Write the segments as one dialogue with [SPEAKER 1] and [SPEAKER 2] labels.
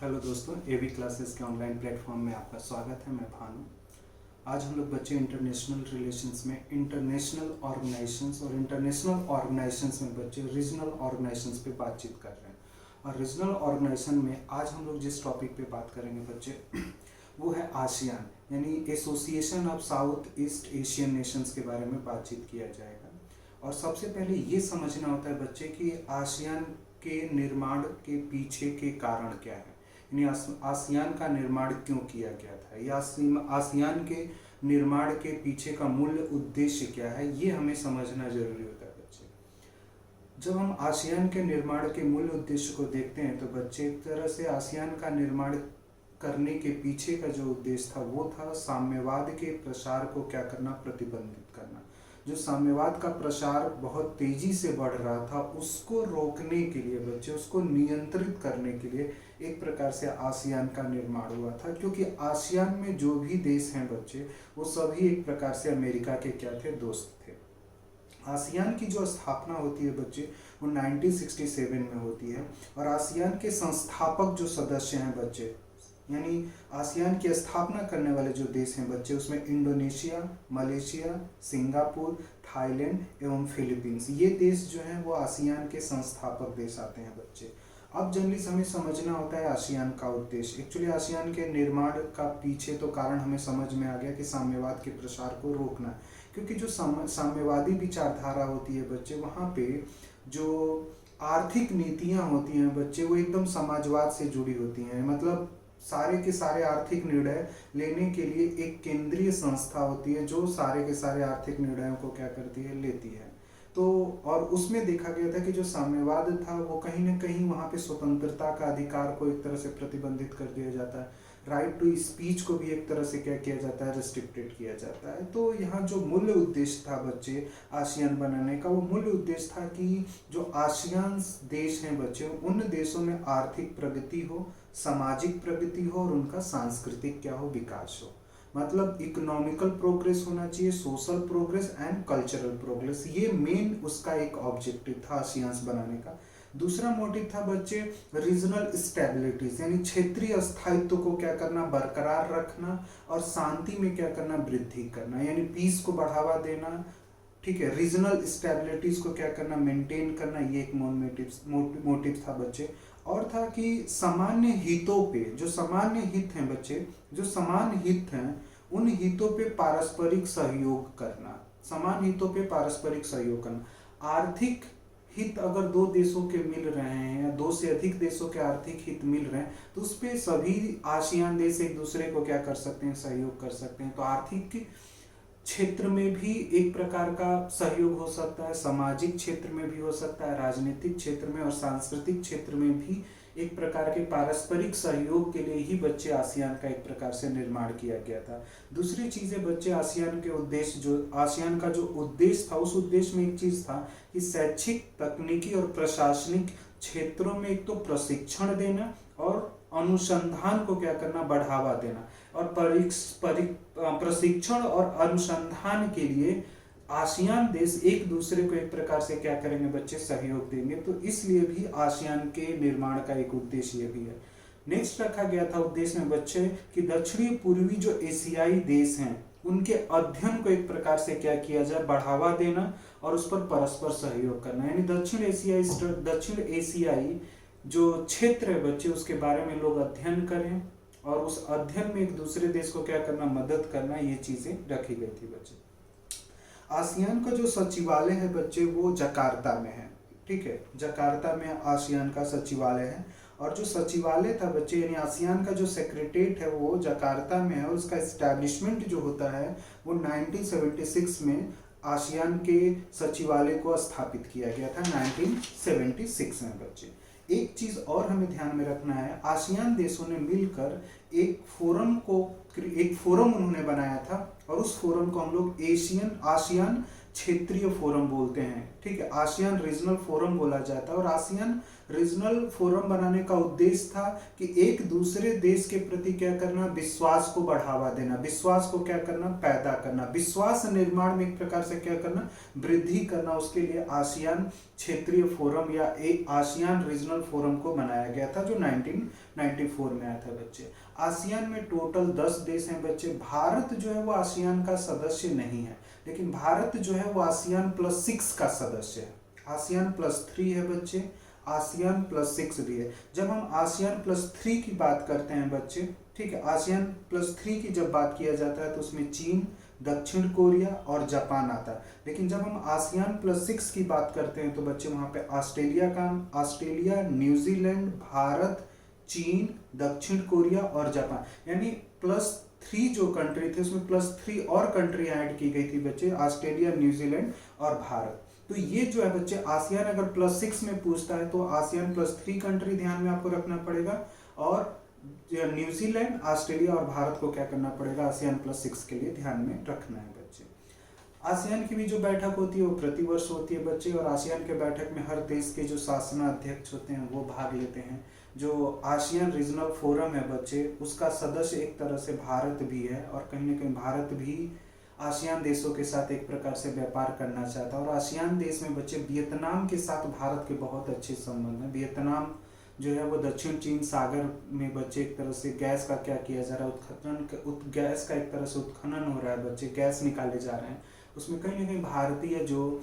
[SPEAKER 1] Hello दोस्तों, एवी classes के online platform में आपका स्वागत है। मैं भानु। आज हम लोग बच्चे इंटरनेशनल रिलेशंस में इंटरनेशनल ऑर्गेनाइजेशंस और इंटरनेशनल ऑर्गेनाइजेशंस में बच्चे रीजनल ऑर्गेनाइजेशंस पे बातचीत कर रहे हैं। और रीजनल ऑर्गेनाइजेशन में आज हम लोग जिस टॉपिक पे बात करेंगे बच्चे वो है आसियान, यानी association of south east Asian Nations के बारे में बातचीत किया जाएगा। और सबसे पहले ये समझना होता है बच्चे कि आसियान के निर्माण के पीछे के कारण क्या है, यानी आसियान का निर्माण क्यों किया गया था, या आसियान के निर्माण के पीछे का मूल उद्देश्य क्या है, ये हमें समझना जरूरी होता है बच्चे। जब हम आसियान के निर्माण के मूल उद्देश्य को देखते हैं तो बच्चे एक तरह से आसियान का निर्माण करने के पीछे का जो उद्देश्य था वो था साम्यवाद के प्रसार को क्या करना, प्रतिबंधित करना। जो साम्यवाद का प्रसार बहुत तेजी से बढ़ रहा था उसको रोकने के लिए बच्चे, उसको नियंत्रित करने के लिए एक प्रकार से आसियान का निर्माण हुआ था। क्योंकि आसियान में जो भी देश हैं बच्चे वो सभी एक प्रकार से अमेरिका के क्या थे, दोस्त थे। आसियान की जो स्थापना होती है बच्चे वो 1967 में होती है। और आसियान के संस्थापक जो सदस्य हैं बच्चे, यानी आसियान की स्थापना करने वाले जो देश हैं बच्चे, उसमें इंडोनेशिया, मलेशिया, सिंगापुर, थाईलैंड एवं फिलीपींस, ये देश जो हैं वो आसियान के संस्थापक देश आते हैं बच्चे। अब जनरली हमें समझना होता है आसियान का उद्देश्य। एक्चुअली आसियान के निर्माण का पीछे तो कारण हमें समझ में आ गया कि साम्यवाद के प्रसार को रोकना। क्योंकि जो साम्यवादी विचारधारा होती है बच्चे, वहाँ पे जो आर्थिक नीतियाँ होती हैं बच्चे वो एकदम समाजवाद से जुड़ी होती हैं। मतलब सारे के सारे आर्थिक निर्णय लेने के लिए एक केंद्रीय संस्था होती है जो सारे के सारे आर्थिक निर्णयों को क्या करती है, लेती है। तो और उसमें देखा गया था कि जो साम्यवाद था वो कहीं ना कहीं वहाँ पे स्वतंत्रता का अधिकार को एक तरह से प्रतिबंधित कर दिया जाता है। राइट टू स्पीच को भी एक तरह से क्या किया जाता है, रिस्ट्रिक्टेड किया जाता है। तो यहाँ जो मूल उद्देश्य था बच्चे आसियान बनाने का, वो मूल उद्देश्य था कि जो आसियान देश हैं बच्चे, उन देशों में आर्थिक प्रगति हो, सामाजिक प्रगति हो और उनका सांस्कृतिक क्या हो, विकास हो। मतलब इकोनॉमिकल प्रोग्रेस होना चाहिए, social progress and cultural progress, ये मेन उसका एक ऑब्जेक्टिव था आसियान बनाने का। दूसरा मोटिव था बच्चे रीजनल स्टेबिलिटीज, यानी क्षेत्रीय स्थायित्व को क्या करना, बरकरार रखना और शांति में क्या करना, वृद्धि करना, यानी पीस को बढ़ावा देना। ठीक है, रीजनल स्टेबिलिटीज को क्या करना, मेंटेन करना, ये एक मोटिव था बच्चे। और था कि सामान्य हितों पे, जो सामान्य हित हैं बच्चे, जो समान हित हैं उन हितों पे पारस्परिक सहयोग करना, समान हितों पे पारस्परिक सहयोग करना। आर्थिक हित अगर दो देशों के मिल रहे हैं या दो से अधिक देशों के आर्थिक हित मिल रहे हैं तो उस पर सभी आसियान देश एक दूसरे को क्या कर सकते हैं, सहयोग कर सकते हैं। तो आर्थिक क्षेत्र में भी एक प्रकार का सहयोग हो सकता है, सामाजिक क्षेत्र में भी हो सकता है, राजनीतिक क्षेत्र में और सांस्कृतिक क्षेत्र में भी एक प्रकार के पारस्परिक सहयोग के लिए ही बच्चे आसियान का एक प्रकार से निर्माण किया गया था। दूसरी चीजें बच्चे आसियान के उद्देश्य, जो आसियान का जो उद्देश्य था उस उद्देश्य में एक चीज था कि शैक्षिक, तकनीकी और प्रशासनिक क्षेत्रों में एक तो प्रशिक्षण देना और अनुसंधान को क्या करना, बढ़ावा देना। और प्रशिक्षण और अनुसंधान के लिए आसियान देश एक दूसरे को एक प्रकार से क्या करेंगे बच्चे, सहयोग देंगे। तो इसलिए भी आसियान के निर्माण का एक उद्देश्य ये भी है। नेक्स्ट रखा गया था उद्देश्य में बच्चे कि दक्षिणी पूर्वी जो एशियाई देश हैं उनके अध्ययन को एक प्रकार से क्या किया जाए, बढ़ावा देना और उस पर परस्पर सहयोग करना। यानी दक्षिण एशियाई जो क्षेत्र है बच्चे उसके बारे में लोग अध्ययन करें और उस अध्ययन में एक दूसरे देश को क्या करना, मदद करना, ये चीजें रखी गई थी बच्चे। आसियान का जो सचिवालय है बच्चे वो जकार्ता में है। ठीक है, जकार्ता में आसियान का सचिवालय है। और जो सचिवालय था बच्चे, यानी आसियान का जो सेक्रेटेरिएट है वो जकार्ता में है। और उसका एस्टैब्लिशमेंट जो होता है वो 1976 में आसियान के सचिवालय को स्थापित किया गया था, 1976 में बच्चे। एक चीज और हमें ध्यान में रखना है, आसियान देशों ने मिलकर एक फोरम उन्होंने बनाया था और उस फोरम को हम लोग आसियान क्षेत्रीय फोरम बोलते हैं। ठीक है, आसियान रीजनल फोरम बोला जाता है। और आसियान रीजनल फोरम बनाने का उद्देश्य था कि एक दूसरे देश के प्रति क्या करना, विश्वास को बढ़ावा देना, विश्वास को क्या करना, पैदा करना, विश्वास निर्माण में एक प्रकार से क्या करना, वृद्धि करना। उसके लिए आसियान क्षेत्रीय फोरम या एक आसियान रीजनल फोरम को बनाया गया था, जो 1994 में आया था बच्चे। आसियान में टोटल 10 देश हैं बच्चे। भारत जो है वो आसियान का सदस्य नहीं है, लेकिन भारत जो है वो आसियान +6 का सदस्य है। आसियान +3 है बच्चे, आसियान +6 भी है। जब हम आसियान +3 की बात करते हैं बच्चे, ठीक है, आसियान +3 की जब बात किया जाता है तो उसमें चीन, दक्षिण कोरिया और जापान आता है। लेकिन जब हम आसियान +6 की बात करते हैं तो बच्चे वहाँ पे ऑस्ट्रेलिया, न्यूजीलैंड, भारत, चीन, दक्षिण कोरिया और जापान, यानी +3 जो कंट्री थे उसमें +3 और कंट्री ऐड की गई थी बच्चे, ऑस्ट्रेलिया, न्यूजीलैंड और भारत। तो ये जो है बच्चे आसियान अगर +6 में पूछता है तो आसियान +3 कंट्री ध्यान में आपको रखना पड़ेगा, और न्यूजीलैंड, ऑस्ट्रेलिया और भारत को क्या करना पड़ेगा, आसियान +6 के लिए ध्यान में रखना है बच्चे। आसियान की भी जो बैठक होती है वो प्रतिवर्ष होती है बच्चे, और आसियान के बैठक में हर देश के जो शासनाध्यक्ष होते हैं वो भाग लेते हैं। जो आसियान रीजनल फोरम है बच्चे, उसका सदस्य एक तरह से भारत भी है, और कहीं ना कहीं भारत भी आसियान देशों के साथ एक प्रकार से व्यापार करना चाहता है। और आसियान देश में बच्चे वियतनाम के साथ भारत के बहुत अच्छे संबंध हैं। वियतनाम जो है वो दक्षिण चीन सागर में बच्चे एक तरह से गैस का क्या किया जा रहा है, गैस का एक तरह से उत्खनन हो रहा है बच्चे, गैस निकाले जा रहे हैं। उसमें कहीं ना कहीं भारतीय जो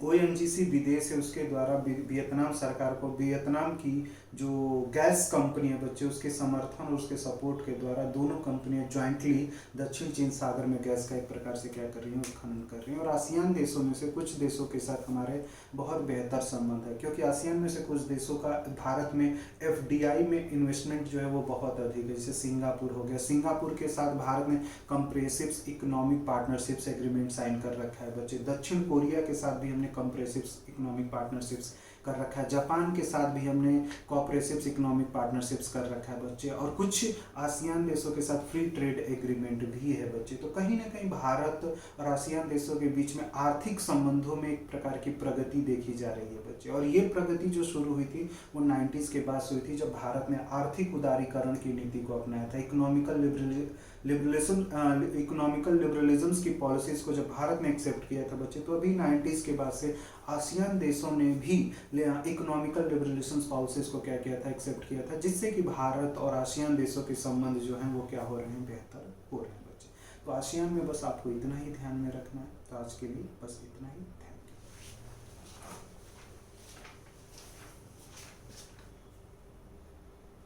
[SPEAKER 1] ONGC विदेश है उसके द्वारा वियतनाम सरकार को वियतनाम की जो गैस कंपनी है बच्चे, उसके समर्थन और उसके सपोर्ट के द्वारा दोनों कंपनियां ज्वाइंटली दक्षिण चीन सागर में गैस का एक प्रकार से क्या कर रही हैं, उत्खनन कर रही हैं। और आसियान देशों में से कुछ देशों के साथ हमारे बहुत बेहतर संबंध है, क्योंकि आसियान में से कुछ देशों का भारत में FDI में इन्वेस्टमेंट जो है वो बहुत अधिक है। जैसे सिंगापुर हो गया, सिंगापुर के साथ भारत ने कंप्रेसिव्स इकोनॉमिक पार्टनरशिप्स एग्रीमेंट साइन कर रखा है बच्चे। दक्षिण कोरिया के साथ भी हमने कंप्रेसिव्स इकोनॉमिक पार्टनरशिप्स कर रखा है। जापान के साथ भी हमने कोऑपरेटिव्स इकोनॉमिक पार्टनरशिप्स कर रखा है बच्चे, और कुछ आसियान देशों के साथ फ्री ट्रेड एग्रीमेंट भी है बच्चे। तो कहीं ना कहीं भारत और आसियान देशों के बीच में आर्थिक संबंधों में एक प्रकार की प्रगति देखी जा रही है बच्चे। और ये प्रगति जो शुरू हुई थी वो 90s के बाद हुई थी, जब भारत ने आर्थिक उदारीकरण की नीति को अपनाया था। इकोनॉमिकल लिबरलिज्म की पॉलिसीज को जब भारत ने एक्सेप्ट किया था बच्चे, तो अभी 90s के बाद से आसियान देशों ने भी इकोनॉमिकल लिबरलिज्म पॉलिसीज को क्या किया था, एक्सेप्ट किया था, जिससे कि भारत और आसियान देशों के संबंध जो हैं वो क्या हो रहे हैं, बेहतर हो रहे हैं बच्चे। तो आसियान में बस आपको इतना ही ध्यान में रखना है। तो आज के लिए बस इतना ही।